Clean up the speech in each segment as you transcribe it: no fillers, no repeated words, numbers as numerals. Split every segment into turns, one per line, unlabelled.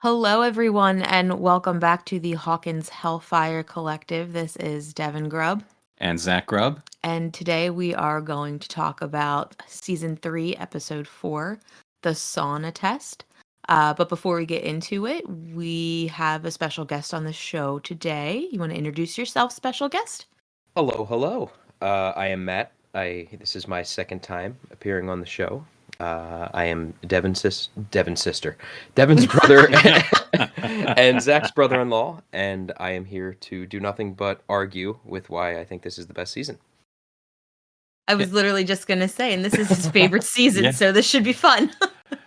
Hello, everyone, and welcome back to the Hawkins Hellfire Collective. This is Devin Grubb,
And Zach Grubb.
and today we are going to talk about Season 3, Episode 4, the Sauna Test. But before we get into it, we have a special guest on the show today. You want to introduce yourself, special guest?
Hello. I am Matt. This is my second time appearing on the show. I am Devin's sister, Devin's brother, and Zach's brother-in-law, and I am here to do nothing but argue with why I think this is the best season.
I was literally just going to say, and this is his favorite season,
Yeah.
so this should be fun.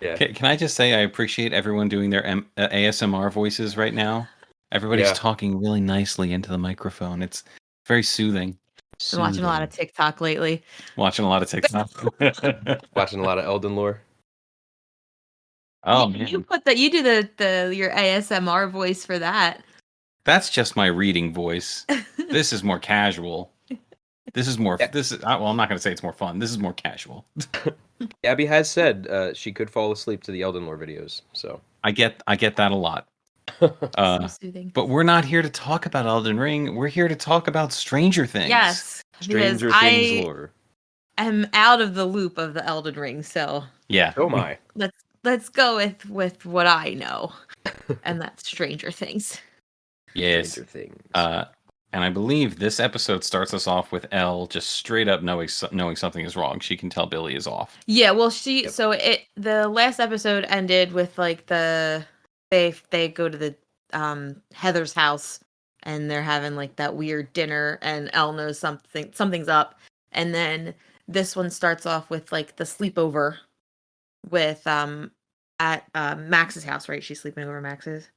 Yeah.
Can I just say I appreciate everyone doing their ASMR voices right now? Everybody's
Yeah.
talking really nicely into the microphone. It's very soothing.
Been watching a lot of TikTok lately.
Watching a lot of TikTok.
Watching a lot of Elden lore.
Oh,
you,
man.
you put that. You do your ASMR voice for that.
That's just my reading voice. This is more casual. This is more.
Yeah.
Well, I'm not going to say it's more fun. This is more casual.
Abby has said she could fall asleep to the Elden lore videos. So
I get that a lot.
So soothing.
But we're not here to talk about Elden Ring. We're here to talk about Stranger Things.
Yes,
Stranger
because
Things
I
lore.
am out of the loop of the Elden Ring, so
Yeah.
Oh my.
let's go with what I know, and that's Stranger Things.
Yes.
Stranger Things.
And I believe this episode starts us off with Elle just straight up knowing something is wrong. She can tell Billy is off.
Yeah, well,
Yep.
the last episode ended with like they go to the Heather's house and they're having like that weird dinner, and Elle knows something's up, and then this one starts off with like the sleepover with at Max's house, right? She's sleeping over Max's.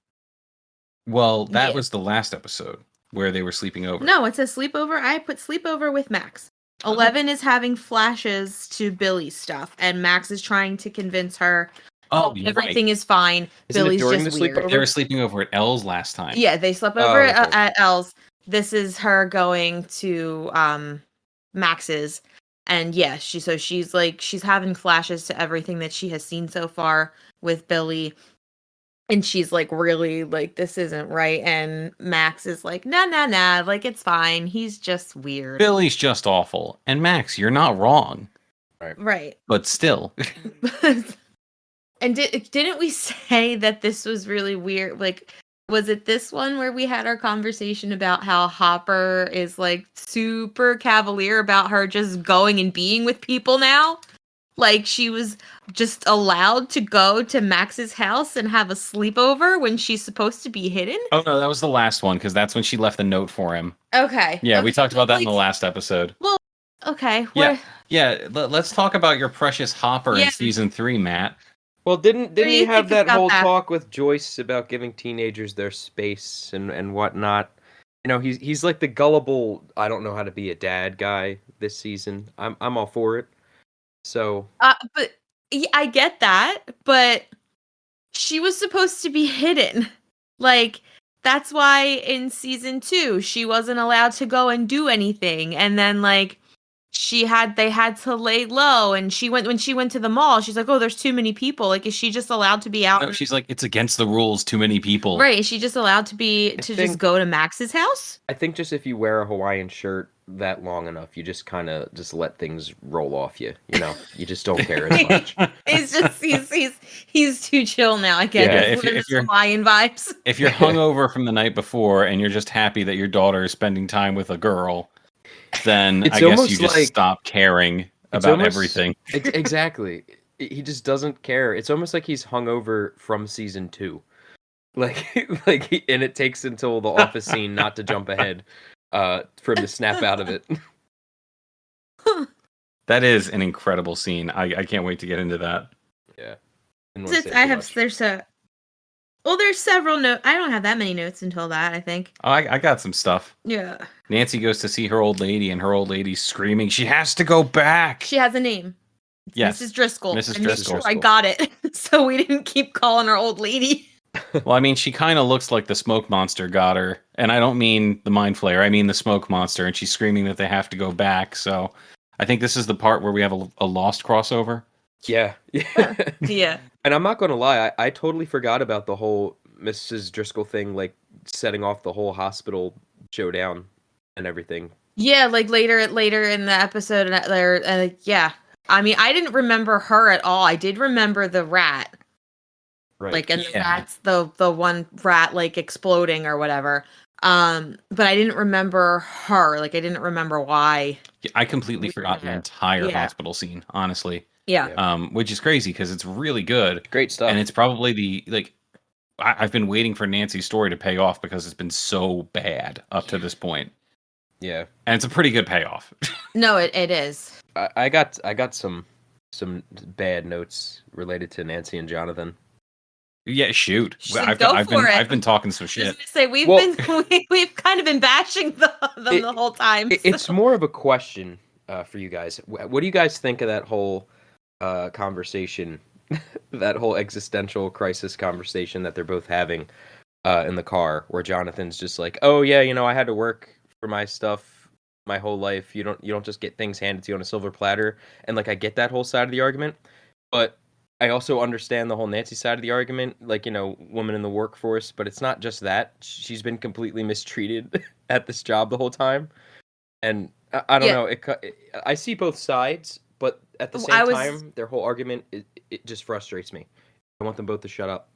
Well, that
Yeah.
was the last episode where they were sleeping over.
No, it says sleepover. I put sleepover with Max. 11 is having flashes to Billy's stuff, and Max is trying to convince her,
Oh, you're
everything
right.
is fine.
Isn't it
Billy's
during
just
the
weird.
sleepover?
They were sleeping over at Elle's last time.
Yeah, they slept over
Oh, okay.
at Elle's. This is her going to Max's, and yeah, she's having flashes to everything that she has seen so far with Billy. And she's like, really, like, this isn't right. And Max is like, nah, like, it's fine. He's just weird.
Billy's just awful. And Max, you're not wrong.
Right.
But still.
And didn't we say that this was really weird? Like, was it this one where we had our conversation about how Hopper is, like, super cavalier about her just going and being with people now? Like, she was just allowed to go to Max's house and have a sleepover when she's supposed to be hidden?
Oh, no, that was the last one, because that's when she left the note for him.
Okay.
Yeah, we talked about that in the
Like,
last episode.
okay.
Yeah, let's talk about your precious Hopper
Yeah.
in season 3, Matt.
Well, didn't
do
he
you
have
think
that
about
whole
that?
talk with Joyce about giving teenagers their space and whatnot? You know, he's like the gullible, I don't know how to be a dad guy this season. I'm all for it. So
But yeah, I get that, but she was supposed to be hidden. Like, that's why in season 2 she wasn't allowed to go and do anything, and then like they had to lay low, and when she went to the mall, she's like, oh, there's too many people. Like, is she just allowed to be out?
No, she's like, it's against the rules, too many people.
Right, is she just allowed to
think-
just go to Max's house?
I think just if you wear a Hawaiian shirt that long enough, you just kind of just let things roll off you. You know, you just don't care as much.
He's just he's too chill now, I guess.
Yeah,
if you're-
Hawaiian vibes.
If you're hungover from the night before and you're just happy that your daughter is spending time with a girl, then
It's
I guess
almost
you just
like-
stop caring
It's
about
almost-
everything.
Exactly. He just doesn't care. It's almost like he's hungover from season 2. And it takes until the office scene not to jump ahead for him to snap out of it.
That is an incredible scene. I can't wait to get into that.
Yeah. Didn't wanna say
I
too
have
much.
there's several notes. I don't have that many notes until that, I think.
Oh, I got some stuff.
Yeah.
Nancy goes to see her old lady, and her old lady's screaming, she has to go back!
She has a name. It's
Yes.
Mrs. Driscoll.
Mrs.
I made
Driscoll.
sure I got it. So we didn't keep calling her old lady.
Well, I mean, she kind of looks like the smoke monster got her. And I don't mean the mind flayer, I mean the smoke monster, and she's screaming that they have to go back. So I think this is the part where we have a Lost crossover.
Yeah.
Yeah.
And I'm not going to lie, I totally forgot about the whole Mrs. Driscoll thing, like setting off the whole hospital showdown and everything.
Yeah, like later in the episode, and there, yeah. I mean, I didn't remember her at all. I did remember the rat,
Right.
like, and the
Yeah.
rat's the one rat like exploding or whatever. But I didn't remember her. Like, I didn't remember why.
I completely
We were
forgot the
there.
entire
Yeah.
hospital scene, honestly.
Yeah.
Yeah.
Which is crazy because it's really good.
Great stuff.
And it's probably I've been waiting for Nancy's story to pay off because it's been so bad up to this point.
Yeah.
And it's a pretty good payoff.
No, it is.
I got some bad notes related to Nancy and Jonathan.
Yeah, shoot.
Should go for it.
I've been talking some
I was
shit.
gonna say we've
Well-
we've kind of been bashing them
It-
the whole time.
It's
so.
more of a question for you guys. What do you guys think of that whole conversation, that whole existential crisis conversation that they're both having in the car, where Jonathan's just like, "Oh yeah, I had to work for my stuff my whole life. You don't just get things handed to you on a silver platter." And like, I get that whole side of the argument, but I also understand the whole Nancy side of the argument, like, woman in the workforce, but it's not just that. She's been completely mistreated at this job the whole time. And I don't know, I see both sides, but at the same time, their whole argument, it just frustrates me. I want them both to shut up.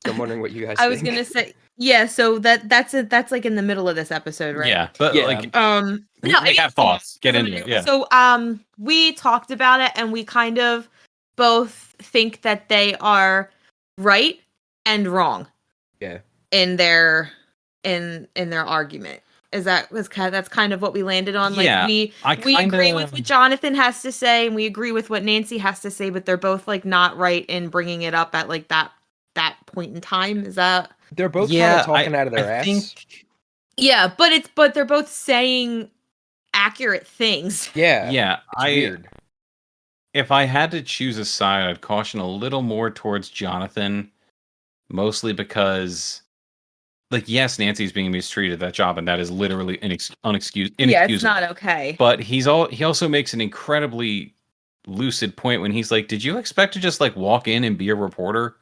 So I'm wondering what you guys think.
I was gonna say, yeah. So that's like in the middle of this episode, right?
Yeah, but
Yeah.
like
We
have thoughts. Get into it. Yeah.
So we talked about it, and we kind of both think that they are right and wrong.
Yeah.
In their argument. That's kind of what we landed on. Like,
Yeah,
we agree with what Jonathan has to say, and we agree with what Nancy has to say, but they're both like not right in bringing it up at like that point in time. Is that?
They're both kind of talking out of their
I
ass.
think,
Yeah, but they're both saying accurate things.
Yeah.
yeah,
It's weird.
if I had to choose a side, I'd caution a little more towards Jonathan, mostly because, like, yes, Nancy's being mistreated at that job, and that is literally inexcusable.
Yeah, it's not okay.
But he also makes an incredibly lucid point when he's like, "Did you expect to just like walk in and be a reporter?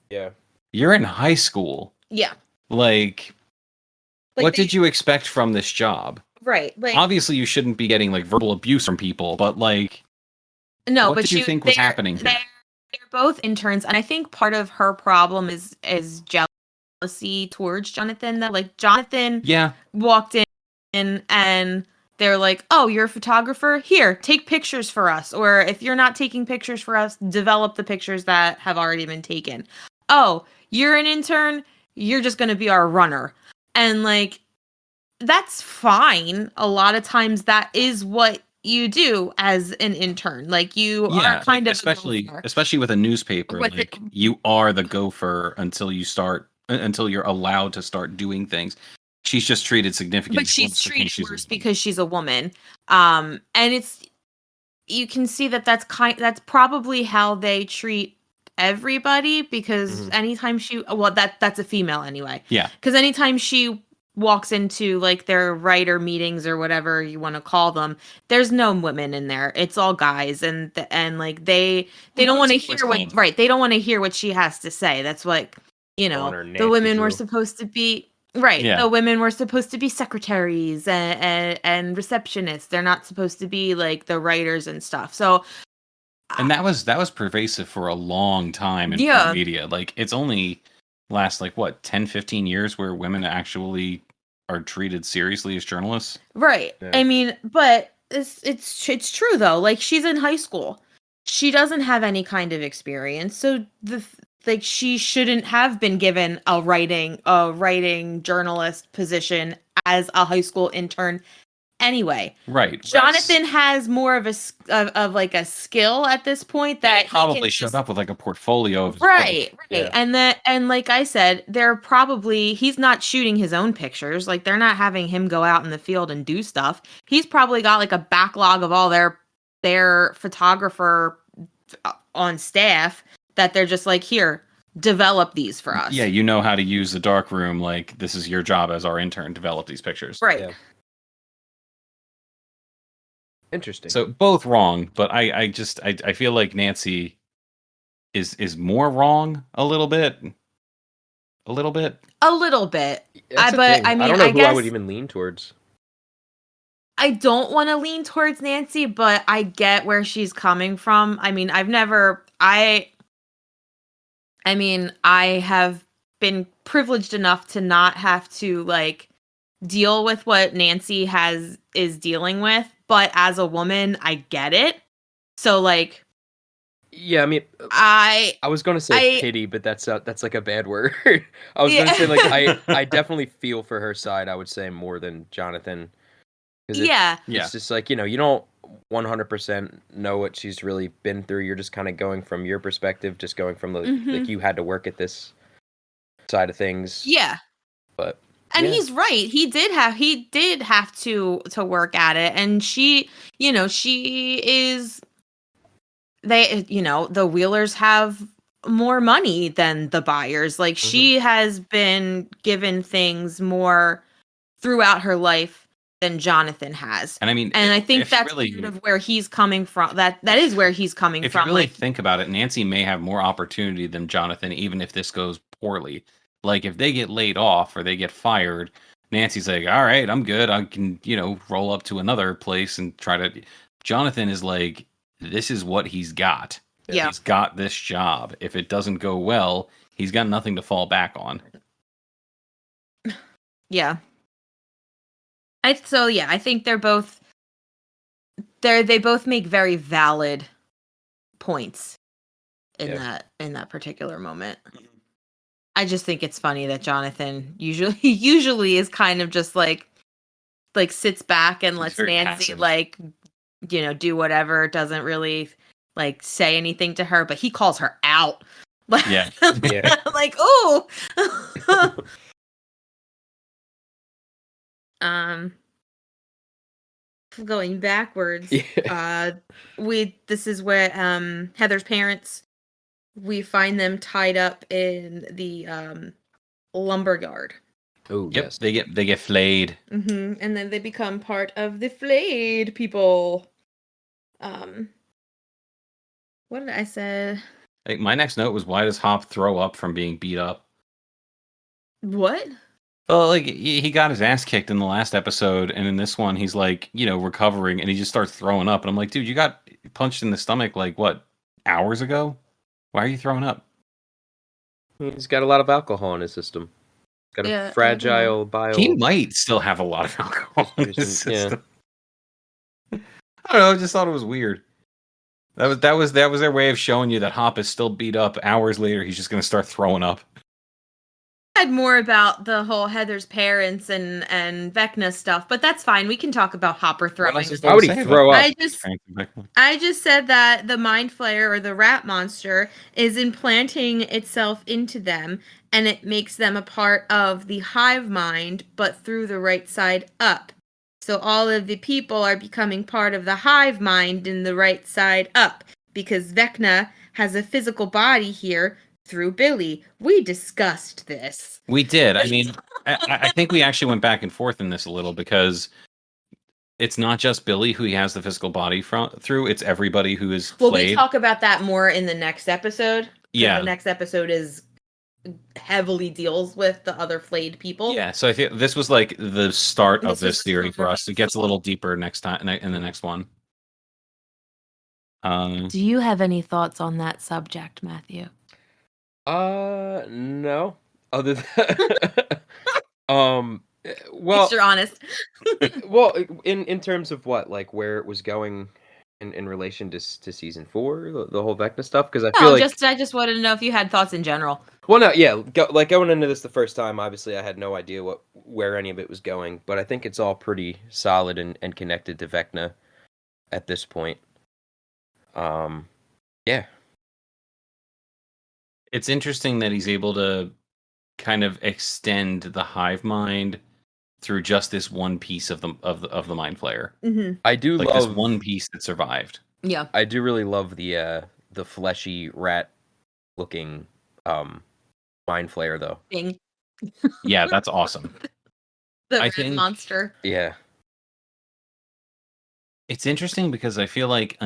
Yeah.
You're in high school.
Yeah.
Like what did you expect from this job?
Right. Like,
Obviously, you shouldn't be getting like verbal abuse from people, but like,
no,
what
but
did you think was happening here?
They're both interns, and I think part of her problem is jealousy towards Jonathan. That like Jonathan walked in and they're like, "Oh, you're a photographer? Here, take pictures for us." Or if you're not taking pictures for us, develop the pictures that have already been taken. "Oh, you're an intern? You're just going to be our runner." And like, that's fine. A lot of times that is what you do as an intern. Like, you are kind of
especially with a newspaper, like you are the gopher until you're allowed to start doing things. She's just treated significantly,
but she's treated worse because she's a woman. And you can see that's probably how they treat everybody, because anytime that's a female anyway.
Yeah.
Because anytime she walks into like their writer meetings or whatever you want to call them, there's no women in there. It's all guys, and like they don't want to hear they don't want to hear what she has to say. That's what, the women were supposed to be. Right. Yeah. The women were supposed to be secretaries and receptionists. They're not supposed to be like the writers and stuff. So,
and that was pervasive for a long time in media. Like, it's only last like what 10-15 years where women actually are treated seriously as journalists.
Right. Yeah. I mean, but it's true though. Like, she's in high school. She doesn't have any kind of experience. So she shouldn't have been given a writing journalist position as a high school intern anyway.
Right.
Jonathan has more of a skill at this point that
he probably showed up with like a portfolio of
right. Yeah. And like I said, he's not shooting his own pictures. Like, they're not having him go out in the field and do stuff. He's probably got like a backlog of all their photographer on staff that they're just like, "Here, develop these for us."
Yeah, you know how to use the dark room. Like, this is your job as our intern. Develop these pictures.
Right.
Yeah. Interesting.
So both wrong, but I feel like Nancy is more wrong a little bit. a little bit.
A little bit.
That's the
But
thing.
I mean,
I don't know
I
who I would
guess
even lean towards.
I don't want to lean towards Nancy, but I get where she's coming from. I mean, I have been privileged enough to not have to like deal with what Nancy is dealing with, but as a woman, I get it. So like
Yeah, I mean,
I
I was gonna say
I
pity, but that's like a bad word. I was
yeah.
gonna say like I definitely feel for her side. I would say more than Jonathan, because
Yeah.
it's just like you don't 100% know what she's really been through. You're just kind of going from your perspective, just going from like
Mhm.
you had to work at this side of things.
Yeah.
But
And
yeah.
he's right. He did have to work at it, and she is the Wheelers have more money than the Byers. Like
Mhm.
she has been given things more throughout her life than Jonathan has.
And I mean,
And I think
if you
that's
really,
kind of where he's coming from. That is where he's coming
if you
from.
really
Like,
think about it, Nancy may have more opportunity than Jonathan, even if this goes poorly. Like if they get laid off or they get fired, Nancy's like, all right, I'm good. I can, roll up to another place and try to. Jonathan is like, this is what he's got.
yeah.
He's got this job. If it doesn't go well, he's got nothing to fall back on.
Yeah. I think they both make very valid points in that particular moment. I just think it's funny that Jonathan usually is kind of just like sits back and lets
very
Nancy
passive.
do whatever, doesn't really like say anything to her, but he calls her out.
Yeah.
Yeah.
Like, oh. Going backwards.
Yeah.
This is where Heather's parents, we find them tied up in the lumber yard.
Oh
Yep.
yes.
They get flayed.
Mm-hmm. And then they become part of the flayed people. What did I say?
Like my next note was, why does Hop throw up from being beat up?
What?
Well, like he got his ass kicked in the last episode, and in this one, he's like, recovering, and he just starts throwing up. And I'm like, dude, you got punched in the stomach like what, hours ago? Why are you throwing up?
He's got a lot of alcohol in his system. Got a fragile bio.
He might still have a lot of alcohol in his
Yeah.
system. I don't know. I just thought it was weird. That was their way of showing you that Hop is still beat up. Hours later, he's just gonna start throwing up.
Had more about the whole Heather's parents and Vecna stuff, but that's fine. We can talk about Hopper throwing.
How would he throw up?
I just said that the Mind Flayer or the rat monster is implanting itself into them, and it makes them a part of the hive mind, but through the right side up. So all of the people are becoming part of the hive mind in the right side up, because Vecna has a physical body here through Billy. We discussed this.
We did. I mean, I think we actually went back and forth in this a little, because it's not just Billy who he has the physical body through. It's everybody who is flayed.
Well, we talk about that more in the next episode.
Yeah.
The next episode heavily deals with the other flayed people.
Yeah, so I think this was like the start of this theory for us. It gets a little deeper next time in the next one.
Do you have any thoughts on that subject, Matthew?
No. Other than well,
you're honest.
well, in terms of what, like where it was going in relation to season 4, the whole Vecna stuff, because I feel like
I just wanted to know if you had thoughts in general.
Well, no, yeah, going into this the first time, obviously I had no idea where any of it was going, but I think it's all pretty solid and connected to Vecna at this point. Yeah.
It's interesting that he's able to kind of extend the hive mind through just this one piece of the mind flayer.
Mm-hmm.
I do
like
love
this one piece that survived.
Yeah,
I do really love the fleshy rat looking mind flayer though.
Thing.
Yeah, that's awesome.
The rat monster.
Yeah.
It's interesting because I feel like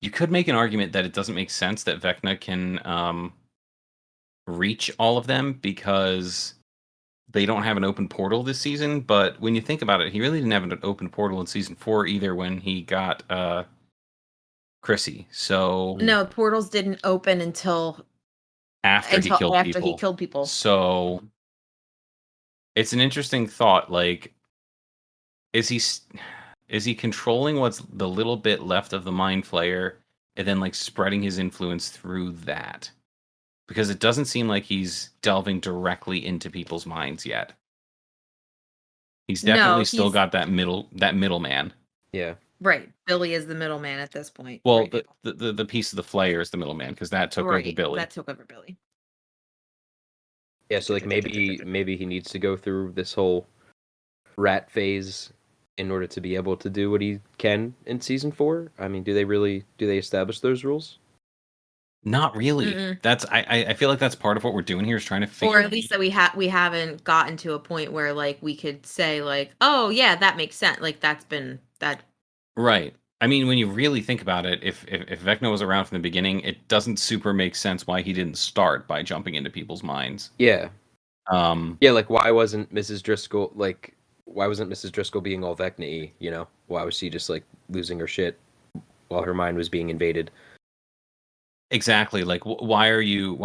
you could make an argument that it doesn't make sense that Vecna can reach all of them because they don't have an open portal this season. But when you think about it, he really didn't have an open portal in season 4 either when he got Chrissy. So
No, portals didn't open until
after he killed
after
people.
he killed people.
So it's an interesting thought. Like, is he controlling what's the little bit left of the Mind Flayer and then like spreading his influence through that? Because it doesn't seem like he's delving directly into people's minds yet. He's definitely still got that middleman.
Yeah.
Right. Billy is the middleman at this point.
Well,
right
the piece of the Flayer is the middleman because that took over Billy.
That took over Billy.
Yeah, so like maybe he needs to go through this whole rat phase in order to be able to do what he can in season 4. I mean, do they establish those rules?
Not really.
Mm-mm.
That's I feel like that's part of what we're doing here is trying to figure.
Or at least that we haven't gotten to a point where like we could say like, oh yeah, that makes sense. Like that's been that.
Right. I mean, when you really think about it, if Vecna was around from the beginning, it doesn't super make sense why he didn't start by jumping into people's minds.
Yeah.
Yeah,
like why wasn't Mrs. Driscoll being all Vecna-y, you know? Why was she just like losing her shit while her mind was being invaded?
Exactly. Like why are you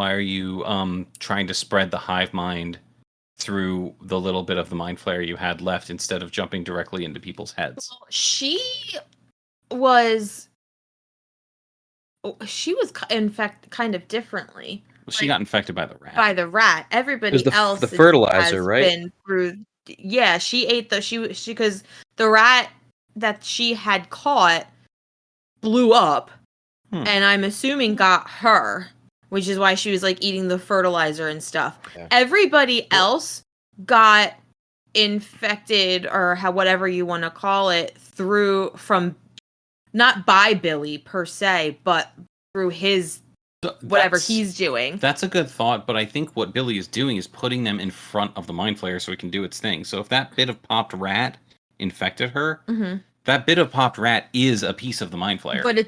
trying to spread the hive mind through the little bit of the Mind Flayer you had left instead of jumping directly into people's heads?
Well, she was infected kind of differently.
Well, she got infected by the rat.
By the rat. Everybody else
the fertilizer,
has
right?
been through. Yeah, she ate she because the rat that she had caught blew up, and I'm assuming got her, which is why she was like eating the fertilizer and stuff. Yeah. Everybody else got infected or whatever you want to call it from not by Billy per se, but through his whatever he's doing.
That's a good thought, but I think what Billy is doing is putting them in front of the Mind Flayer so it can do its thing. So if that bit of popped rat infected her, that bit of popped rat is a piece of the Mind Flayer.
But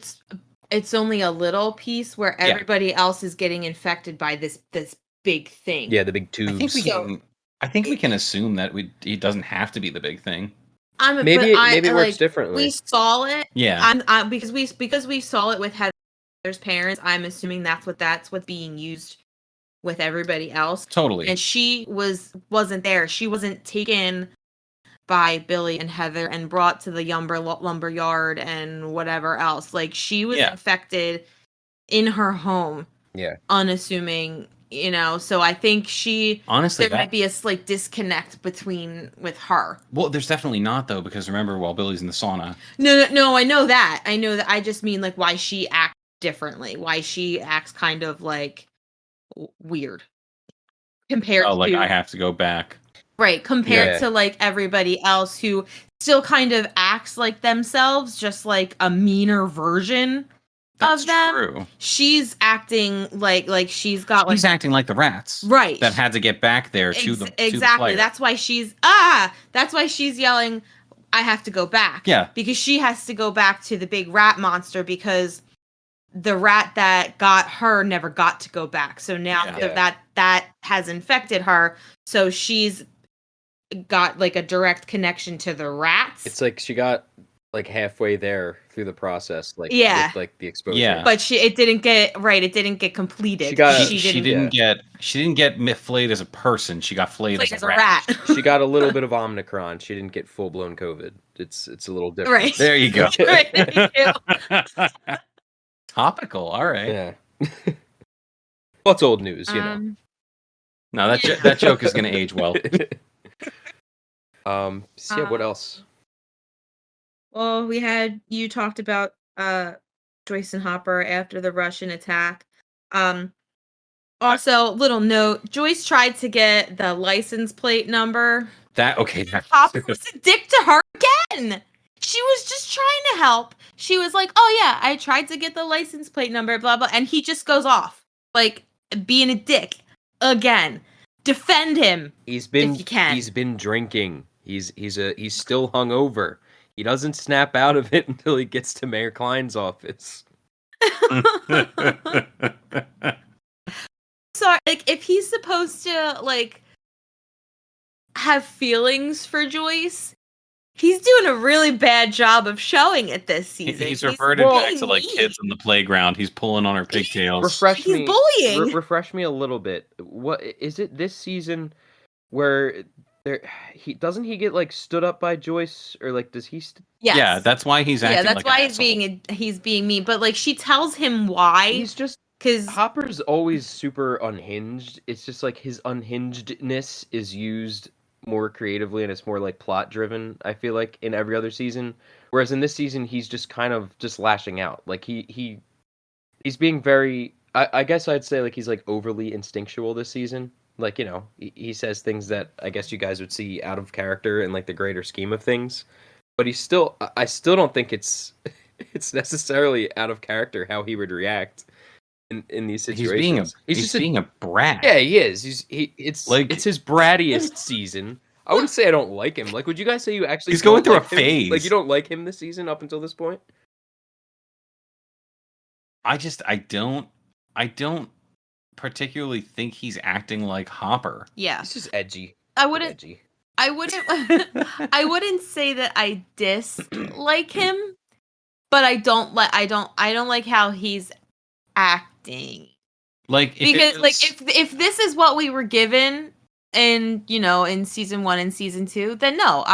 it's only a little piece where everybody else is getting infected by this big thing.
Yeah, the big tubes.
I think we can assume that it doesn't have to be the big thing.
Maybe it works differently.
We saw it.
Yeah.
Because we saw it with Heather's parents. I'm assuming that's what's being used with everybody else.
Totally.
And she wasn't there. She wasn't taken by Billy and Heather and brought to the lumber yard and whatever else. Like she was infected in her home.
Yeah.
Unassuming. You know, so I think there might be a slight disconnect with her.
Well, there's definitely not though, because remember, while Billy's in the sauna.
No, I know that. I just mean like why she acts differently, why she acts kind of like weird compared to.
Like I have to go back.
Right, compared to like everybody else who still kind of acts like themselves, just like a meaner version.
That's
of them.
True.
She's acting like she's got like
she's acting like the rats,
right?
That had to get back there to the
exactly.
To the
that's why she's yelling, "I have to go back."
Yeah,
because she has to go back to the big rat monster because the rat that got her never got to go back. So now that has infected her, so she's got like a direct connection to the rats.
It's like she got like halfway there through the process, like with, like the exposure.
Yeah,
but it didn't get completed.
She didn't get flayed as a person. She got flayed as a rat.
She got a little bit of Omicron. She didn't get full blown COVID. It's a little different.
Right.
There you go.
Right, thank you.
Topical. All right.
Yeah. What's old news? You know.
No, that joke is going to age well.
So what else?
Well, you talked about Joyce and Hopper after the Russian attack. Also, little note, Joyce tried to get the license plate number.
Hopper
was a dick to her again. She was just trying to help. She was like, "Oh yeah, I tried to get the license plate number, blah blah," and he just goes off like being a dick again. Defend him.
He's been drinking. He's still hungover. He doesn't snap out of it until he gets to Mayor Klein's office.
Sorry, like if he's supposed to like have feelings for Joyce, he's doing a really bad job of showing it this season.
He's reverted back
being
to like
mean.
kids on the playground. He's pulling on her pigtails.
He's bullying.
Refresh me a little bit. What is it this season where he doesn't he get like stood up by Joyce, or like does he?
Yes.
Yeah, that's why he's acting.
Yeah, that's
like
why
an
he's being mean. But like she tells him why.
He's just
because
Hopper's always super unhinged. It's just like his unhingedness is used more creatively and it's more like plot driven, I feel like, in every other season. Whereas in this season he's just kind of just lashing out. Like he's being very I guess I'd say like he's like overly instinctual this season. Like, you know, he says things that I guess you guys would see out of character in like the greater scheme of things. But I still don't think it's necessarily out of character how he would react in these situations.
He's just being a brat.
Yeah, he is. It's his brattiest season. I wouldn't say I don't like him. Like, would you guys say you actually?
He's going through
like
a
him?
phase.
Like, you don't like him this season up until this point?
I don't particularly think he's acting like Hopper.
yeah,
He's just edgy.
I wouldn't.
Edgy.
I wouldn't. I wouldn't say that I dislike him, but I don't like how he's acting.
Like
Because like if this is what we were given in in season 1 and season 2, then no,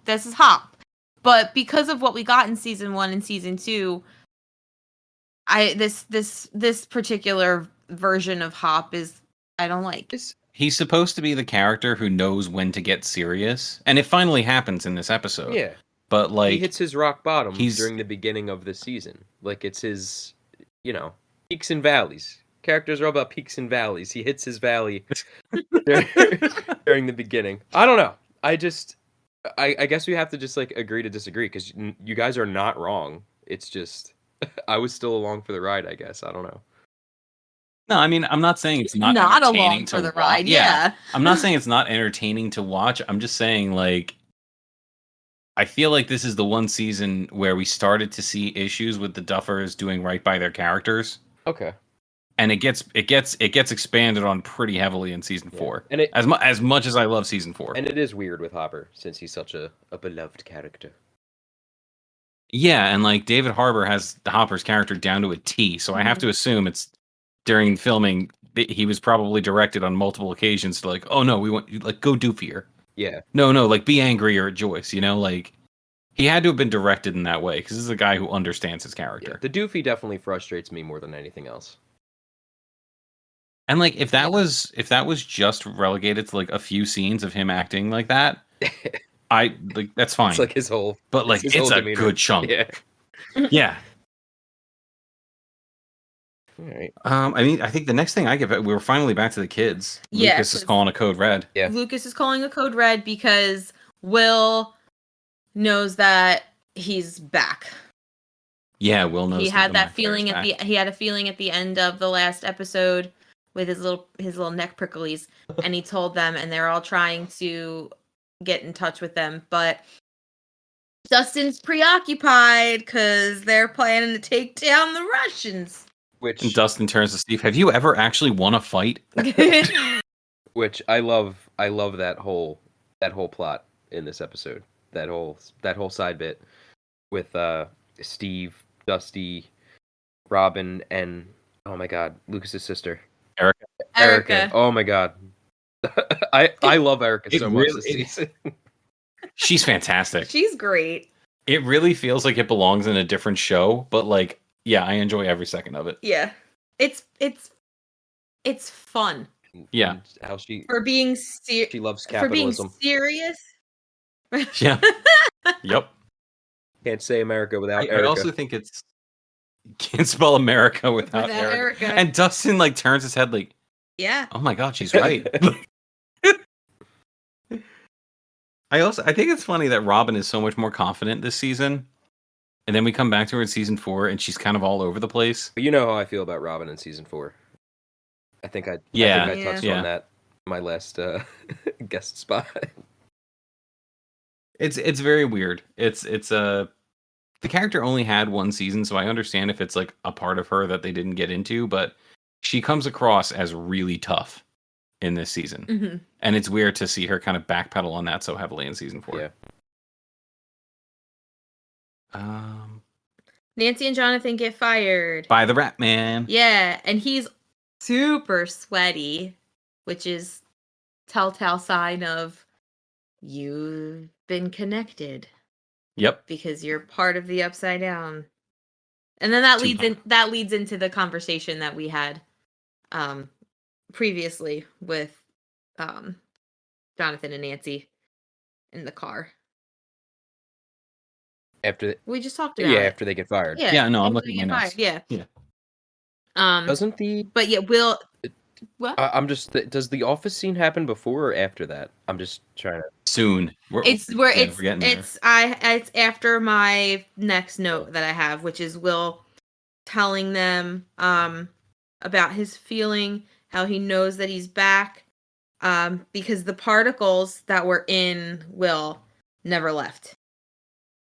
this is Hop. But because of what we got in season 1 and season 2, this particular version of Hop I don't like.
He's supposed to be the character who knows when to get serious, and it finally happens in this episode.
Yeah,
but like
he hits his rock bottom
he's-
during the beginning of the season. Like, it's his, peaks and valleys. Characters are all about peaks and valleys. He hits his valley during the beginning. I don't know. I guess we have to just like agree to disagree, because you guys are not wrong. It's just I was still along for the ride, I guess. I don't know.
No, I mean, I'm not saying it's not
along
entertaining
for
to
the
watch.
ride. Yeah.
I'm not saying it's not entertaining to watch. I'm just saying, like, I feel like this is the one season where we started to see issues with the Duffers doing right by their characters.
Okay.
And it gets expanded on pretty heavily in season 4.
And
as much as I love season 4.
And it is weird with Hopper, since he's such a beloved character.
Yeah, and like David Harbour has the Hopper's character down to a T, so I have to assume it's during filming he was probably directed on multiple occasions to like, oh no, we want you like go doofier.
Yeah.
No, like be angrier at Joyce, like he had to have been directed in that way because this is a guy who understands his character.
Yeah, the doofy definitely frustrates me more than anything else.
And like if that was just relegated to like a few scenes of him acting like that, I like that's fine.
It's like his whole
but like it's a
demeanor.
good chunk.
Yeah.
Yeah.
All right.
I mean, I think the next thing we were finally back to the kids.
Yeah,
Lucas is calling a code red.
Yeah.
Lucas is calling a code red because Will knows that he's back.
Yeah, Will knows.
He had that feeling he had a feeling at the end of the last episode with his little neck pricklies, and he told them, and they're all trying to get in touch with them, but Dustin's preoccupied because they're planning to take down the Russians.
And Dustin turns to Steve. Have you ever actually won a fight?
Which I love that whole plot in this episode. That whole side bit with Steve, Dusty, Robin, and oh my god, Lucas's sister.
Erica.
Oh my god. I love Erica so much this season.
She's fantastic.
She's great.
It really feels like it belongs in a different show, but like, yeah, I enjoy every second of it.
Yeah. It's fun.
Yeah.
And how she
She
loves
for being
capitalism.
serious.
Yeah. Yep.
Can't say America without
I
Erica.
also think it's can't spell America without Erica. And Dustin like turns his head like,
yeah.
oh my god, she's right. I think it's funny that Robin is so much more confident this season. And then we come back to her in season 4 and she's kind of all over the place.
But you know how I feel about Robin in season 4. I think I touched on that in my last guest spot.
It's very weird. It's the character only had one season, so I understand if it's like a part of her that they didn't get into, but she comes across as really tough in this season.
Mm-hmm.
And it's weird to see her kind of backpedal on that so heavily in season 4.
Yeah.
Nancy and Jonathan get fired.
By the Rat Man.
Yeah, and he's super sweaty, which is telltale sign of you've been connected.
Yep.
Because you're part of the Upside Down. And then that leads into the conversation that we had previously with Jonathan and Nancy in the car. We just talked about it.
After they get fired.
Yeah, no, I'm looking at my notes.
Yeah.
Doesn't the...
But yeah, Will... What?
I'm just... Does the office scene happen before or after that? I'm just trying to...
Soon.
It's after my next note that I have, which is Will telling them about his feeling, how he knows that he's back, because the particles that were in Will never left.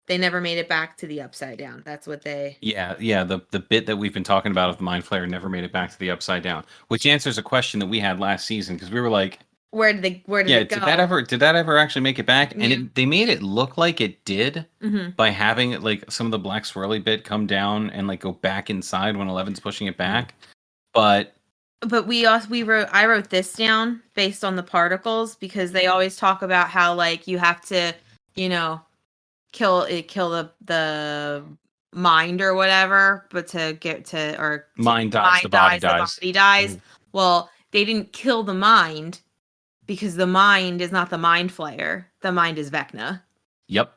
They never made it back to the Upside Down. That's what they... Yeah.
The bit that we've been talking about of the Mind Flayer never made it back to the Upside Down, which answers a question that we had last season, because we were like, where did it go? Did that ever actually make it back?
Yeah.
And they made it look like it did by having like some of the black swirly bit come down and like go back inside when 11's pushing it back. But
I wrote this down based on the particles, because they always talk about how like you have to, kill the mind or whatever, but to get to, or
mind dies, the body dies.
Well, they didn't kill the mind, because the mind is not the Mind Flayer. The mind is Vecna.
Yep.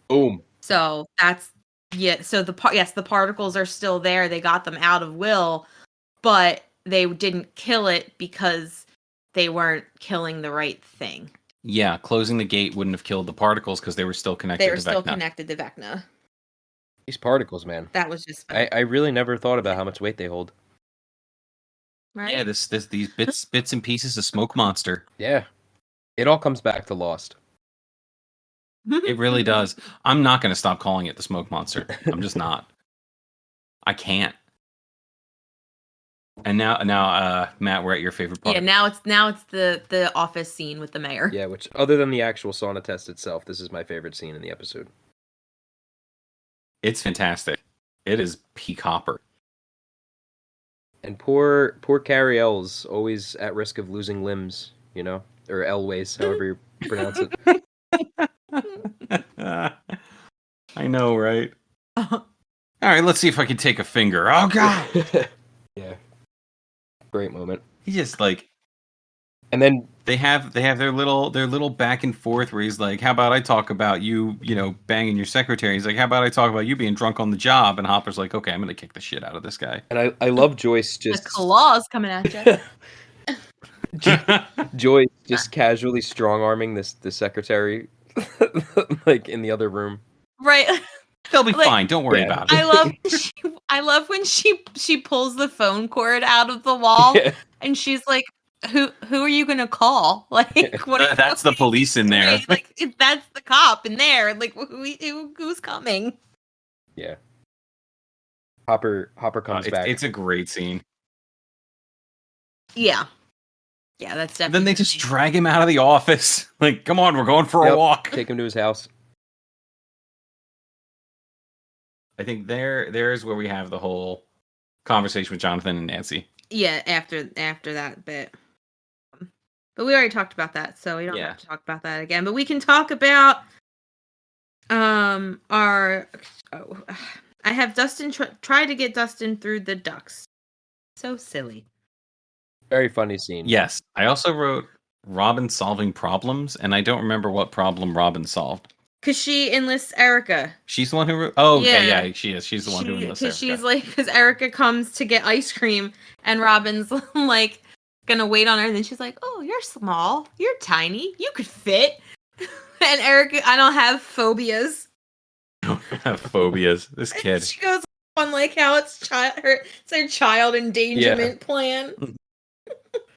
Boom.
So that's... Yeah, so the particles are still there. They got them out of Will, but they didn't kill it because they weren't killing the right thing.
Yeah, closing the gate wouldn't have killed the particles because they were still connected to Vecna.
They were still connected to Vecna.
These particles, man.
That was just...
I really never thought about how much weight they hold.
Right?
Yeah, these bits and pieces of Smoke Monster.
Yeah. It all comes back to Lost.
It really does. I'm not going to stop calling it the Smoke Monster. I'm just not. I can't. And now, Matt, we're at your favorite part.
Yeah, now it's the office scene with the mayor.
Yeah, which, other than the actual sauna test itself, this is my favorite scene in the episode.
It's fantastic. It is peak Hopper.
And poor Carrie L's always at risk of losing limbs, or Elways, however you pronounce it.
I know, right? All right, let's see if I can take a finger. Oh God!
Yeah, great moment.
He just like,
and then
they have their little back and forth where he's like, "How about I talk about you, banging your secretary?" He's like, "How about I talk about you being drunk on the job?" And Hopper's like, "Okay, I'm gonna kick the shit out of this guy."
And I love Joyce just
the claws coming at you.
Joyce just casually strong arming the secretary, like in the other room.
Right.
They'll be fine. Don't worry about
it. I love when she pulls the phone cord out of the wall, and she's like, "Who are you gonna call? Like, what?
That's the police in there.
Like, that's the cop in there. Like, who's coming?"
Yeah. Hopper comes back.
It's a great scene.
Yeah. Yeah, that's definitely.
Then they just drag him out of the office. Like, come on, we're going for a walk.
Take him to his house.
I think there's where we have the whole conversation with Jonathan and Nancy.
Yeah, after that bit. But we already talked about that, so we don't have to talk about that again. But we can talk about I have Dustin try to get Dustin through the ducks. So silly.
Very funny scene.
Yes. I also wrote Robin solving problems, and I don't remember what problem Robin solved.
Because she enlists Erica.
She's the one who... Oh, okay, yeah, she is. She's the one who enlists Erica.
Because she's like... Because Erica comes to get ice cream, and Robin's like, gonna wait on her, and then she's like, "Oh, you're small. You're tiny. You could fit." And Erica, "I don't have phobias."
I don't have phobias. This kid.
And she goes on like how it's her child endangerment plan.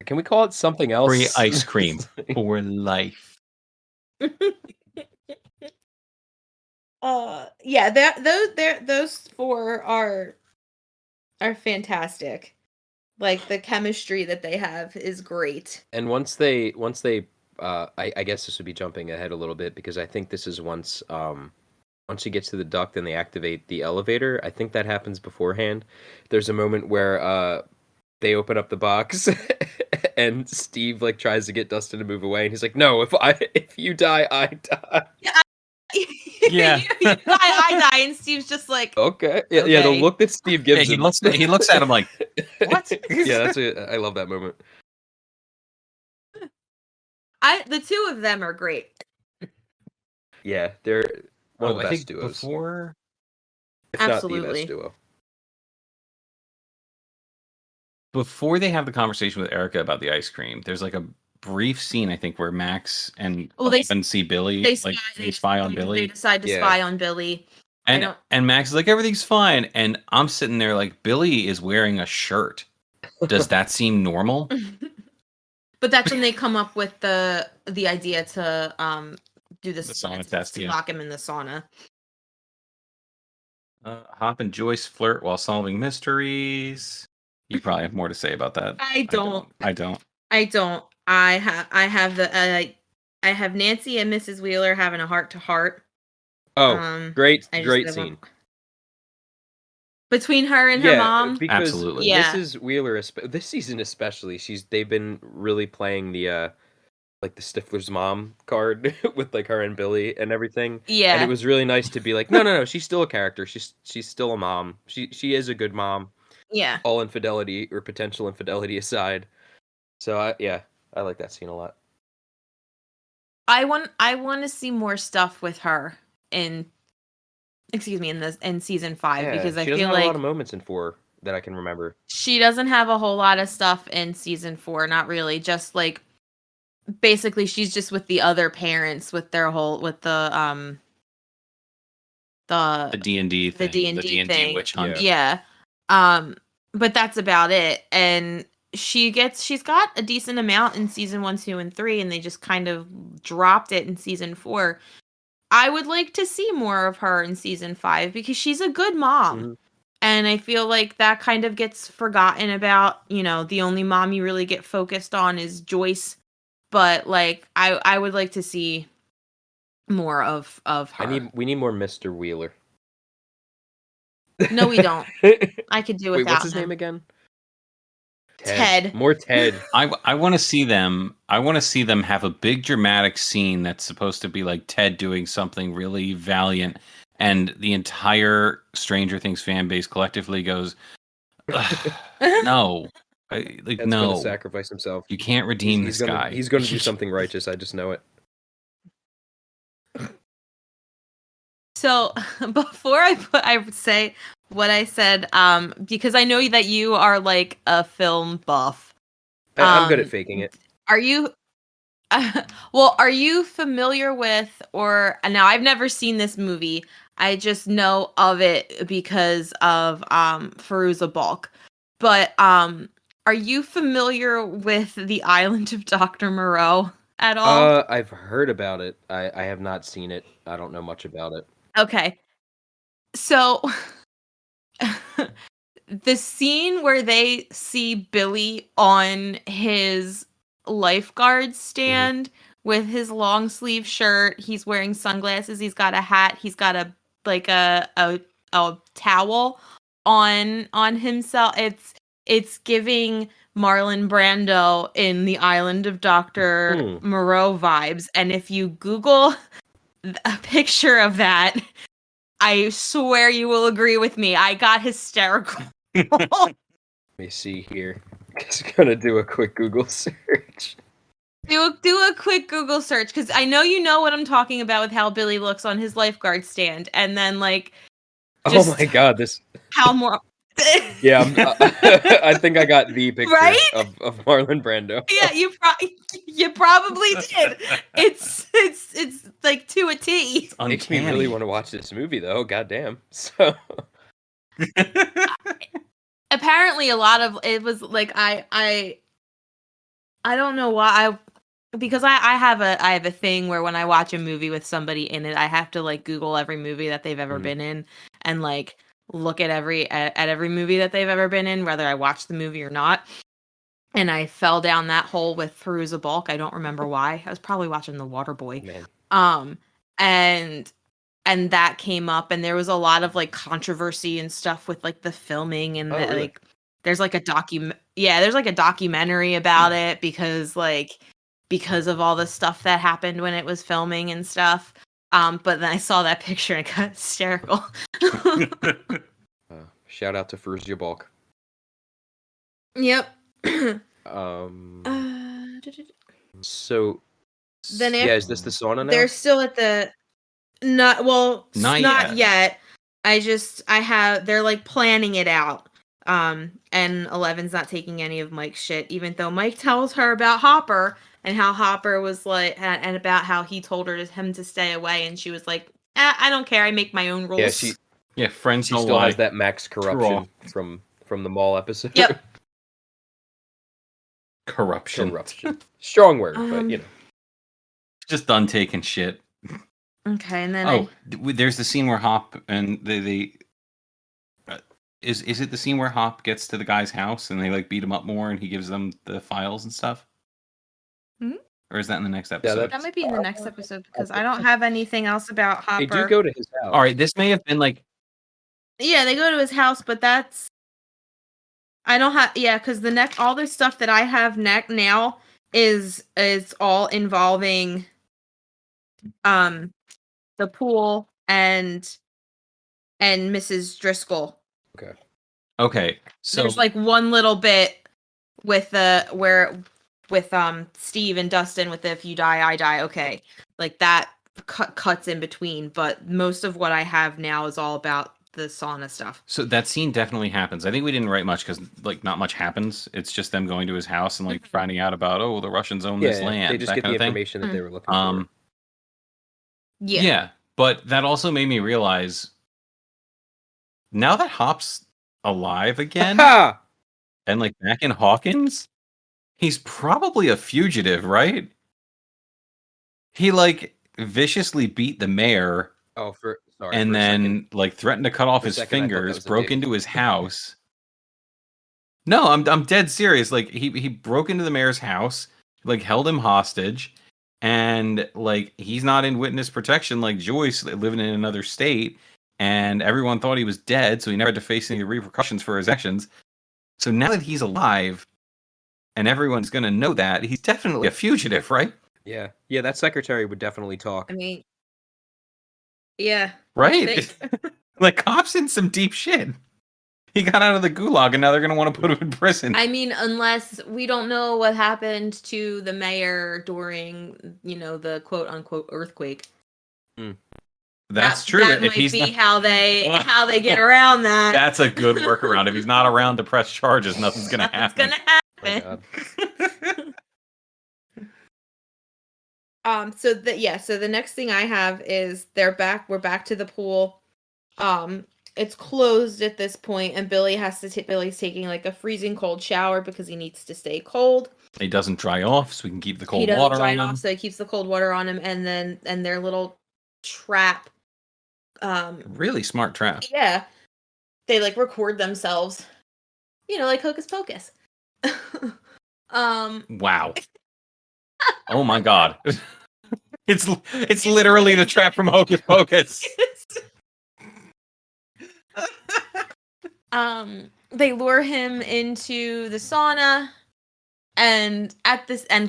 Can we call it something else?
Free ice cream for life.
Yeah, those four are fantastic. Like the chemistry that they have is great.
And once they I guess this would be jumping ahead a little bit because I think this is once she gets to the duct and they activate the elevator. I think that happens beforehand. There's a moment where they open up the box and Steve like tries to get Dustin to move away and he's like, "No, if you die, I die."
Yeah.
You die, I die, and Steve's just like,
Okay. Yeah, the
Okay.
look that Steve
Yeah,
gives
he
him.
looks at him like, what?
Yeah, I love that moment.
the two of them are great.
Yeah, they're one of the
I
best
think
duos.
before
If not the
Absolutely.
best duo.
they have the conversation with Erica about the ice cream, there's like a brief scene I think where Max and
Well, they
Eleven see Billy,
They
like
spy,
they spy on
They
Billy,
decide to
Yeah.
spy on Billy.
and Max is like everything's fine, and I'm sitting there like Billy is wearing a shirt. Does that seem normal?
But that's when they come up with the idea to do
The sauna test,
to
yeah.
lock him in the sauna.
Hop and Joyce flirt while solving mysteries. You probably have more to say about that.
I don't.
I don't.
I have Nancy and Mrs. Wheeler having a heart to heart.
Oh, great
I just
scene.
Between her and her mom.
Because
Absolutely.
Yeah.
Mrs. Wheeler, this season especially, they've been really playing the like the Stifler's mom card with like her and Billy and everything.
Yeah.
And it was really nice to be like, no, she's still a character. She's still a mom. She is a good mom.
Yeah.
All infidelity or potential infidelity aside. So I like that scene a lot.
I want to see more stuff with her in season 5 because I
she doesn't
feel
have
like
a lot of moments in 4 that I can remember.
she doesn't have a whole lot of stuff in season 4, not really. Just like basically she's just with the other parents with the
D&D thing.
the D&D thing.
witch hunt.
Yeah. But that's about it. And she's got a decent amount in season 1, 2, and 3, and they just kind of dropped it in season 4. I would like to see more of her in season 5 because she's a good mom.
Mm-hmm.
And I feel like that kind of gets forgotten about. The only mom you really get focused on is Joyce. But like I would like to see more of her.
We need more Mr. Wheeler.
No, we don't. I could do without
Wait, what's his
him.
name again?
Ted.
More Ted.
I want to see them. I want to see them have a big dramatic scene that's supposed to be like Ted doing something really valiant, and the entire Stranger Things fan base collectively goes, "No,
Ted's
no,
going to sacrifice himself.
You can't redeem this guy.
He's going to do something righteous. I just know it."
So before I say what I said, because I know that you are like a film buff.
I'm good at faking it.
Are you? Well, are you familiar with, or now I've never seen this movie. I just know of it because of Fairuza Balk. But are you familiar with the Island of Dr. Moreau at all?
I've heard about it. I have not seen it. I don't know much about it.
Okay. So the scene where they see Billy on his lifeguard stand with his long sleeve shirt, he's wearing sunglasses, he's got a hat, he's got a towel on himself. It's giving Marlon Brando in the Island of Dr. Moreau vibes. And if you Google a picture of that, I swear you will agree with me. I got hysterical.
Let me see here. Just gonna do a quick Google search.
Do a quick Google search because I know you know what I'm talking about with how Billy looks on his lifeguard stand, and then like,
oh my god, this
how more.
Yeah, I think I got the picture
Right?
of Marlon Brando.
Yeah, you probably did. It's like to a T.
Makes me really want to watch this movie though. Goddamn. So
apparently, a lot of it was like I don't know why because I have a thing where when I watch a movie with somebody in it, I have to like Google every movie that they've ever been in, and like look at every movie that they've ever been in, whether I watched the movie or not. And I fell down that hole with Fairuza Balk. I don't remember why. I was probably watching The Waterboy.
Man.
And that came up, and there was a lot of like controversy and stuff with like the filming and
Really?
like there's like a documentary about it because of all the stuff that happened when it was filming and stuff. But then I saw that picture and it got hysterical.
Shout out to Fairuza Balk.
Yep.
So
then
is this the sauna now?
They're still at the not yet. They're like planning it out. And Eleven's not taking any of Mike's shit, even though Mike tells her about Hopper and how Hopper was like, and about how he told him to stay away, and she was like, I don't care, I make my own rules.
Friends
she
don't
still
lie.
has that Max corruption from the mall episode.
Yep.
Corruption.
Strong word, but you know.
Just done taking shit.
Okay, and then
there's the scene where Hop and they is it the scene where Hop gets to the guy's house and they like beat him up more and he gives them the files and stuff?
Hmm?
Or is that in the next episode?
That might be in the next episode because I don't have anything else about Hopper.
They do go to his house.
All right, this may have been like.
Yeah, they go to his house, but that's. I don't have because all the stuff that I have now is all involving the pool and Mrs. Driscoll.
Okay. So
there's like one little bit with Steve and Dustin with the "if you die, I die." Okay, like that cuts in between, but most of what I have now is all about the sauna stuff.
So that scene definitely happens. I think we didn't write much because like not much happens. It's just them going to his house and like finding out about the Russians own this land.
They just get the information that they were looking for.
Yeah,
but that also made me realize now that Hop's alive again and like back in Hawkins, he's probably a fugitive, right? He like viciously beat the mayor. And then like threatened to cut off his fingers, broke into his house. No, I'm dead serious. Like he broke into the mayor's house, like held him hostage, and like he's not in witness protection like Joyce living in another state, and everyone thought he was dead, so he never had to face any repercussions for his actions. So now that he's alive and everyone's gonna know that, he's definitely a fugitive, right?
Yeah, that secretary would definitely talk.
I mean, yeah.
Right? Like, Hop's in some deep shit. He got out of the gulag and now they're going to want to put him in prison.
I mean, unless we don't know what happened to the mayor during, the quote unquote earthquake.
That's true.
That might be how they get around that.
That's a good workaround. If he's not around to press charges, nothing's going to happen.
It's going to happen. So the next thing I have is we're back to the pool. It's closed at this point, and Billy's taking like a freezing cold shower because he needs to stay cold.
He doesn't dry off, so we can keep the cold water on him.
So he keeps the cold water on him, and their little trap.
Really smart trap.
Yeah, they like record themselves, like Hocus Pocus.
Wow. Oh my God. It's literally the trap from Hocus Pocus.
They lure him into the sauna and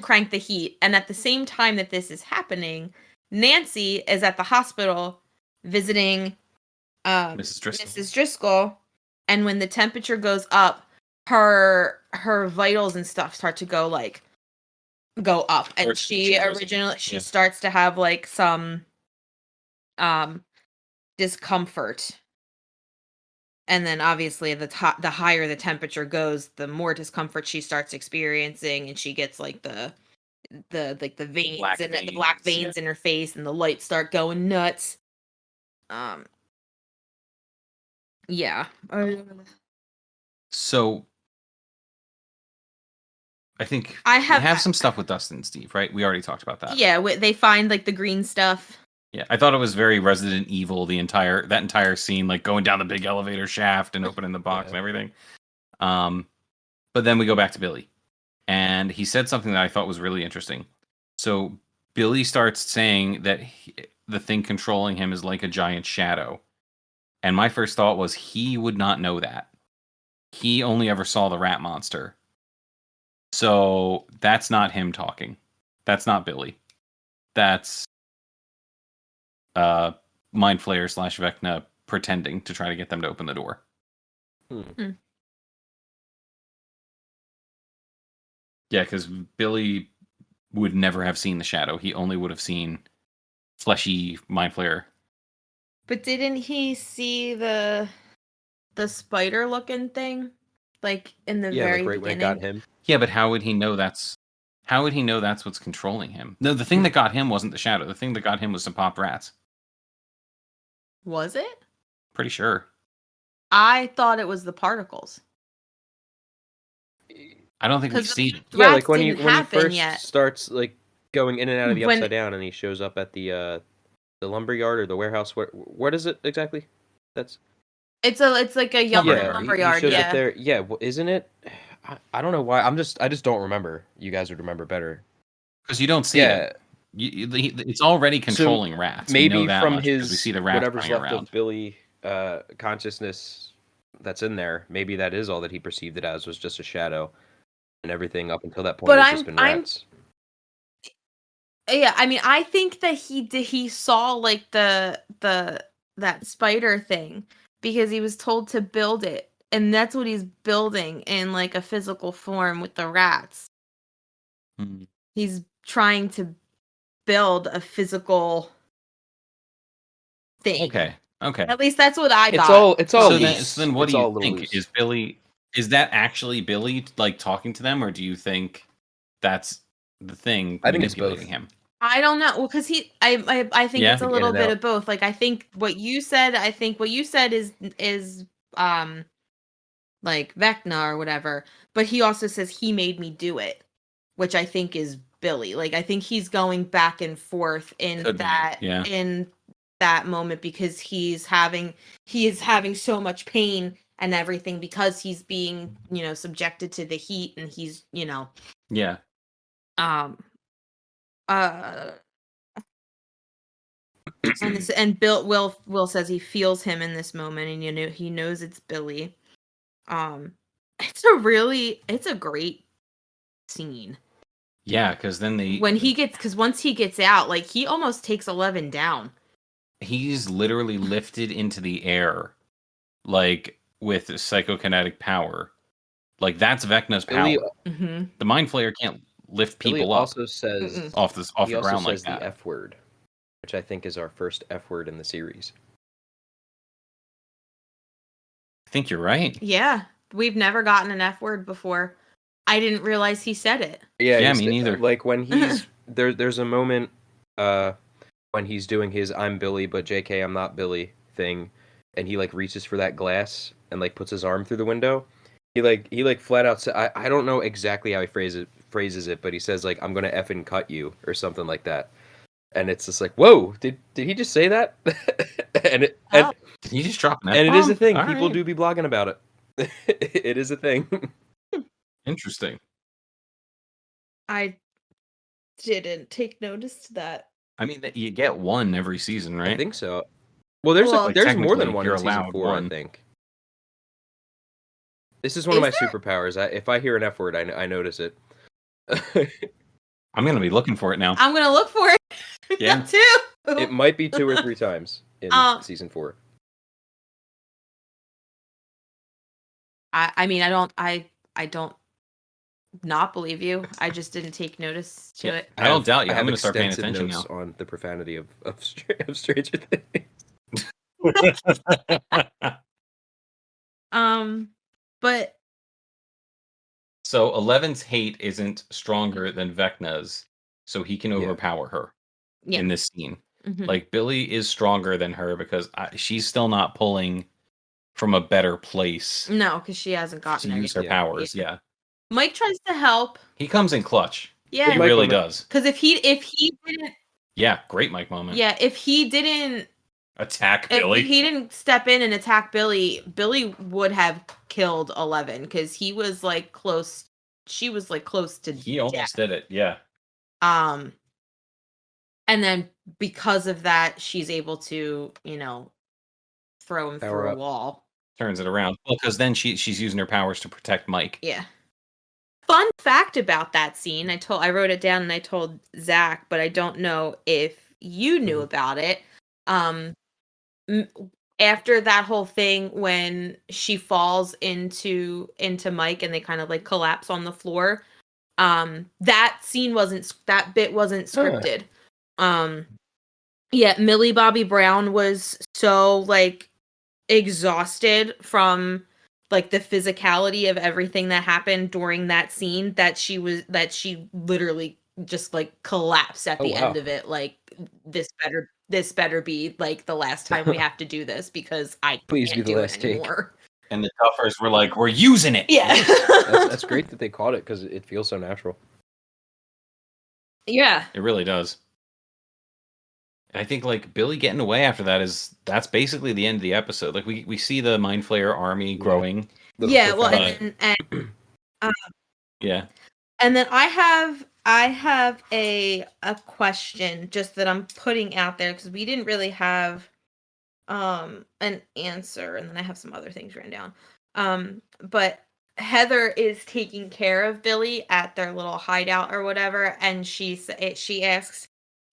crank the heat. And at the same time that this is happening, Nancy is at the hospital visiting Mrs. Driscoll. And when the temperature goes up, her vitals and stuff start to go up. And she starts to have like some discomfort. And then obviously the higher the temperature goes, the more discomfort she starts experiencing, and she gets like the veins the black veins in her face, and the lights start going nuts. Yeah.
So I think we have some stuff with Dustin and Steve, right? We already talked about that.
Yeah, they find like the green stuff.
Yeah, I thought it was very Resident Evil, that entire scene, like going down the big elevator shaft and opening the box and everything. But then we go back to Billy. And he said something that I thought was really interesting. So Billy starts saying that the thing controlling him is like a giant shadow. And my first thought was he would not know that. He only ever saw the rat monster. So that's not him talking. That's not Billy. That's Mind Flayer / Vecna pretending to try to get them to open the door. Yeah, because Billy would never have seen the shadow. He only would have seen fleshy Mind Flayer.
But didn't he see the spider-looking thing, like in the very
like right when it
beginning?
got him.
Yeah, but how would he know that's what's controlling him? No, the thing that got him wasn't the shadow. The thing that got him was some popped rats.
Was it?
Pretty sure.
I thought it was the particles.
I don't think we've
'Cause
seen it.
Yeah, like when
didn't
he
happen
first
yet.
starts like going in and out of the
When-
upside down, and he shows up at the lumberyard or the warehouse. What is it exactly? That's
It's like a
Lumberyard.
lumberyard.
He shows
Yeah.
up there. Yeah, well, isn't it? I don't know why. I just don't remember. You guys would remember better.
Because you don't see it. It's already controlling rats.
Maybe
we know that
from
much because
his
we see the rats
whatever's
running
left
around.
of Billy consciousness that's in there. Maybe that is all that he perceived it as, was just a shadow, and everything up until that point
But
has just been rats.
Yeah, I mean, I think that he saw like that spider thing because he was told to build it, and that's what he's building in like a physical form with the rats. He's trying to build a physical thing.
Okay.
At least that's what I got.
It's all
So
loose.
then what
It's
do
all a
you
little
think?
loose.
Is that actually Billy like talking to them, or do you think that's the thing
I think it's
manipulating
both.
him?
I don't know. Well, because I think
Yeah?
it's a
In
little
and
bit
out.
of both. Like I think what you said is like Vecna or whatever, but he also says he made me do it, which I think is Billy. Like I think he's going back and forth in
Could be, yeah.
in that moment because he is having so much pain and everything because he's being, subjected to the heat and he's,
Yeah.
And Will says he feels him in this moment, and he knows it's Billy. It's a great scene.
Yeah, because then
once he gets out, like he almost takes 11 down.
He's literally lifted into the air, like with psychokinetic power. Like that's Vecna's power.
Mm-hmm.
The Mind Flayer can't lift people
Billy
up
also says
off the ground like that.
He also says the F word, which I think is our first F word in the series.
I think you're right.
Yeah, we've never gotten an F word before. I didn't realize he said it.
Yeah, me neither.
Like when he's there's a moment when he's doing his "I'm Billy, but JK, I'm not Billy" thing, and he like reaches for that glass and like puts his arm through the window. He flat out said, I don't know exactly how he phrases it, but he says like "I'm gonna effing cut you" or something like that. And it's just like, whoa! Did he just say that? and
did he just drop an F-bomb?
And it is a thing.
All
People
right.
do be blogging about it. It is a thing.
Interesting.
I didn't take notice to that.
I mean, you get one every season, right?
I think so. Well, there's more than one in season 4, I think. This is one of my superpowers. If I hear an F word, I notice it.
I'm gonna be looking for it now.
I'm gonna look for it.
Yeah.
too.
It might be 2 or 3 times in season 4.
I mean, I don't not believe you. I just didn't take notice to it.
I don't doubt you.
I
I'm
have
gonna start paying
extensive
attention
notes
now.
on the profanity of Stranger Things.
But
so 11's hate isn't stronger than Vecna's, so he can overpower her in this scene.
Mm-hmm.
Like Billy is stronger than her because she's still not pulling from a better place.
No, because she hasn't gotten
to use her powers. Yeah.
Mike tries to help.
He comes in clutch.
Yeah,
he really does.
Because if he didn't,
Yeah, great Mike moment.
Yeah, if he didn't
Attack Billy.
If he didn't step in and attack Billy, Billy would have killed 11 because he was like close. She was like close to
He almost
death.
did it. Yeah.
And then because of that, she's able to, throw him
Power
through a
up.
wall.
Turns it around. Well, because then she's using her powers to protect Mike.
Yeah. Fun fact about that scene, I wrote it down and I told Zach, but I don't know if you knew about it. After that whole thing when she falls into Mike and they kind of like collapse on the floor, that bit wasn't scripted. Yeah, Millie Bobby Brown was so like exhausted from like the physicality of everything that happened during that scene that she literally just like collapsed at the end of it, like this better be like the last time we have to do this because I
Please be
can't
the
do
last
it
take.
anymore.
And the Duffers were like, "We're using it."
Yeah.
That's great that they caught it because it feels so natural.
Yeah.
It really does. And I think like Billy getting away after that's basically the end of the episode. Like we see the Mind Flayer army growing.
Yeah, well,
Yeah.
And then I have a question just that I'm putting out there because we didn't really have an answer, and then I have some other things written down. But Heather is taking care of Billy at their little hideout or whatever, and she asks,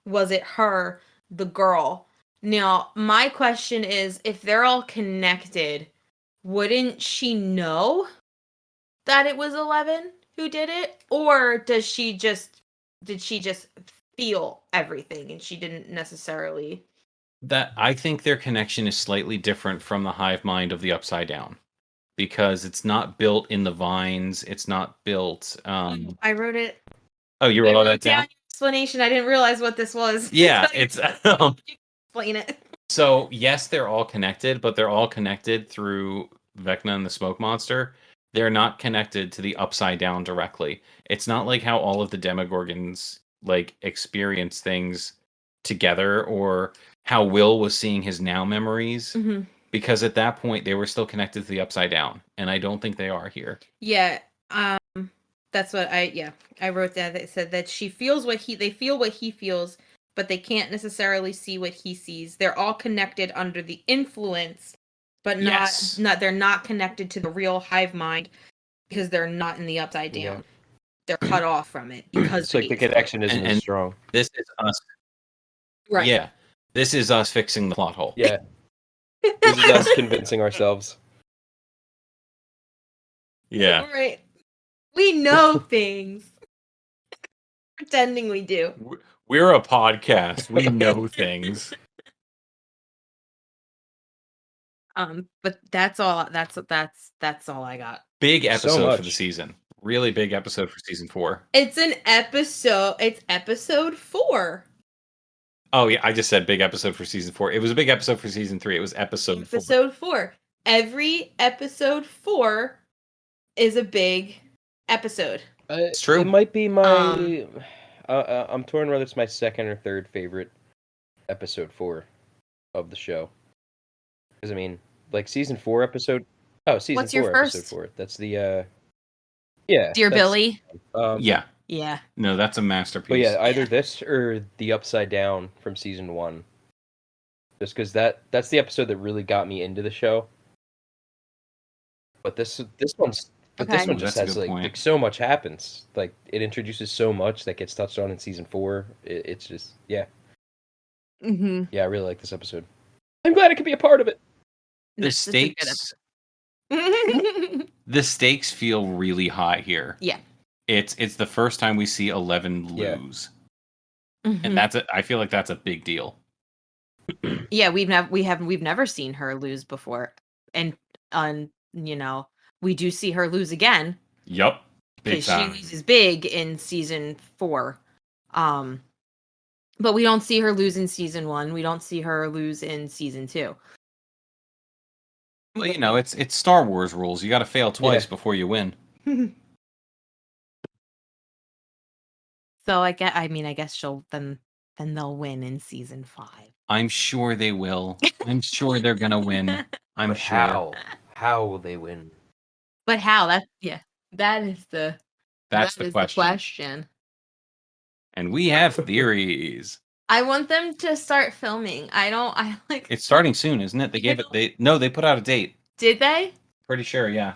"Was it her, the girl?" Now, my question is, if they're all connected, wouldn't she know that it was 11 who did it, or did she just feel everything and she didn't necessarily?
That I think their connection is slightly different from the hive mind of the Upside Down because it's not built in the vines. It's not built.
I wrote it.
Oh, you wrote all that down?
Explanation. I didn't realize what this was.
Yeah, it's
explain it.
So yes, they're all connected, but they're all connected through Vecna and the Smoke Monster. They're not connected to the Upside Down directly. It's not like how all of the Demogorgons like experience things together, or how Will was seeing his now memories.
Mm-hmm.
Because at that point they were still connected to the Upside Down, and I don't think they are here.
Yeah, that's what I wrote that. It said that they feel what he feels, but they can't necessarily see what he sees. They're all connected under the influence, but they're not connected to the real hive mind because they're not in the Upside Down.
Yeah.
They're cut off from it because
it's like the connection isn't as strong.
This is us.
Right.
Yeah. This is us fixing the plot hole.
Yeah. This is us convincing ourselves.
Yeah.
Right. We know things. Pretending we do.
We're a podcast. We know things.
But that's all. That's all I got.
Big episode for the season. Really big episode for season 4.
It's episode 4.
Oh yeah, I just said big episode for season 4. It was a big episode for season 3. It was episode
4. Every episode 4 is a big episode.
It's true.
It might be my. I'm torn whether it's my second or third favorite episode 4 of the show. Because I mean, like season 4 episode. Oh, season
What's
4
your first?
episode 4. That's the. Yeah.
Dear Billy.
Yeah.
Yeah.
No, that's a masterpiece.
But yeah, either this or the Upside Down from season 1. Just because that's the episode that really got me into the show. But this one just has like so much happens. Like it introduces so much that gets touched on in season 4. It's just yeah.
Mm-hmm.
Yeah, I really like this episode. I'm glad I could be a part of it.
The stakes feel really high here.
Yeah.
It's the first time we see 11 lose. Yeah. Mm-hmm. And I feel like that's a big deal.
Yeah, we've never seen her lose before. And we do see her lose again.
Yep.
Because she loses big in season 4. But we don't see her lose in season 1. We don't see her lose in season 2.
Well, it's Star Wars rules. You got to fail twice before you win.
So I guess she'll then then they'll win in season 5.
I'm sure they will. I'm sure they're gonna win. I'm
But
sure.
how? How will they win?
But how? That is the
That's the question.
question.
And we have theories.
I want them to start filming. I like.
It's starting soon, isn't it? They gave it. They put out a date.
Did they?
Pretty sure, yeah.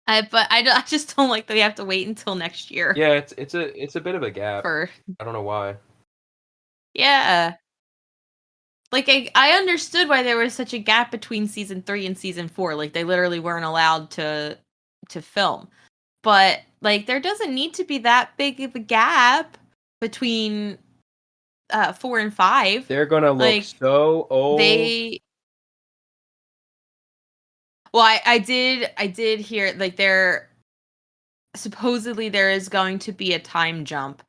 But I just don't like that we have to wait until next year.
Yeah, it's a bit of a gap.
For
I don't know why.
yeah. Like I understood why there was such a gap between season 3 and season 4. Like they literally weren't allowed to film. But like there doesn't need to be that big of a gap between 4 and 5.
They're gonna look
Like,
so old.
Well, I did hear like supposedly there is going to be a time jump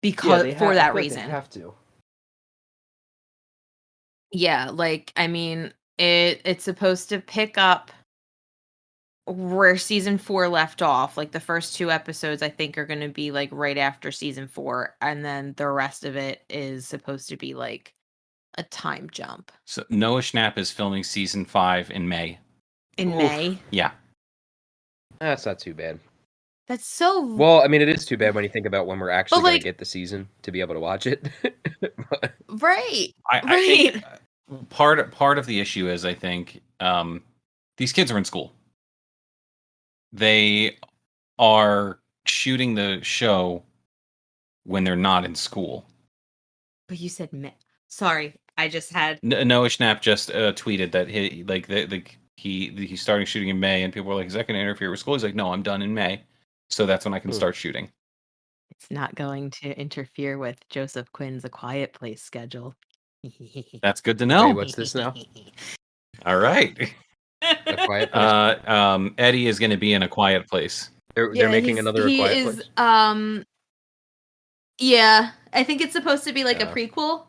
because for that reason.
They have to.
Yeah, like I mean, it's supposed to pick up where season 4 left off. Like the first 2 episodes I think are going to be like right after season 4, and then the rest of it is supposed to be like a time jump.
So Noah Schnapp is filming season 5 in May.
In May?
Yeah.
That's not too bad.
That's so
Well, I mean, it is too bad when you think about when we're actually going
like,
to get the season to be able to watch it.
right.
I think part of the issue is I think these kids are in school. They are shooting the show when they're not in school.
But you said May. Sorry, I just had
Noah Schnapp just tweeted that he's starting shooting in May, and people were like, "Is that going to interfere with school?" He's like, "No, I'm done in May, so that's when I can start shooting."
It's not going to interfere with Joseph Quinn's A Quiet Place schedule.
That's good to know.
Wait, what's this now?
All right.
A Quiet Place?
Eddie is going to be in A Quiet Place.
They're making another A Quiet Place?
Yeah, I think it's supposed to be like a prequel.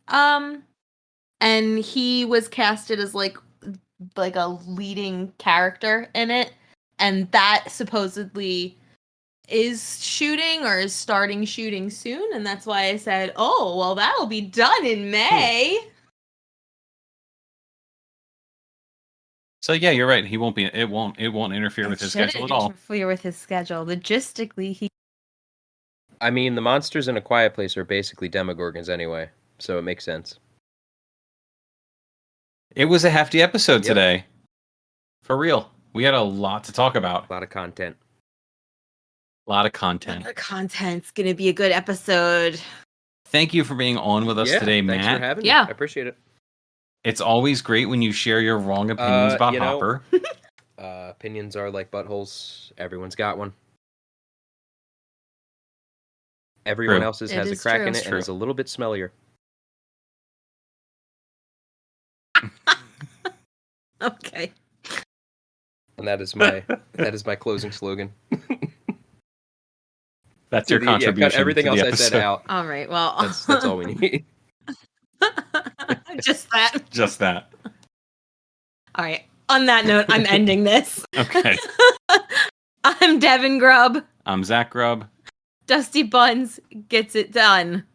And he was casted as like a leading character in it, and that supposedly is shooting or is starting shooting soon, and that's why I said, "Oh, well, that'll be done in May."
So yeah, you're right. He won't be. It won't interfere with his schedule at all.
Interfere with his schedule. Logistically,
I mean, the monsters in A Quiet Place are basically Demogorgons anyway, so it makes sense.
It was a hefty episode today. For real. We had a lot to talk about.
A lot of content.
A lot of content.
It's going to be a good episode.
Thank you for being on with us today, Matt.
Thanks for having me.
Yeah.
I appreciate it.
It's always great when you share your wrong opinions about Hopper.
Opinions are like buttholes. Everyone's got one. Everyone else's has a crack in it and is a little bit smellier.
Okay.
And that is my closing slogan.
That's your contribution.
Cut everything
to the
else
episode.
I said out.
All right. Well,
that's all we need.
Just that.
Just that.
All right. On that note, I'm ending this.
Okay.
I'm Devin Grubb.
I'm Zach Grubb.
Dusty Buns gets it done.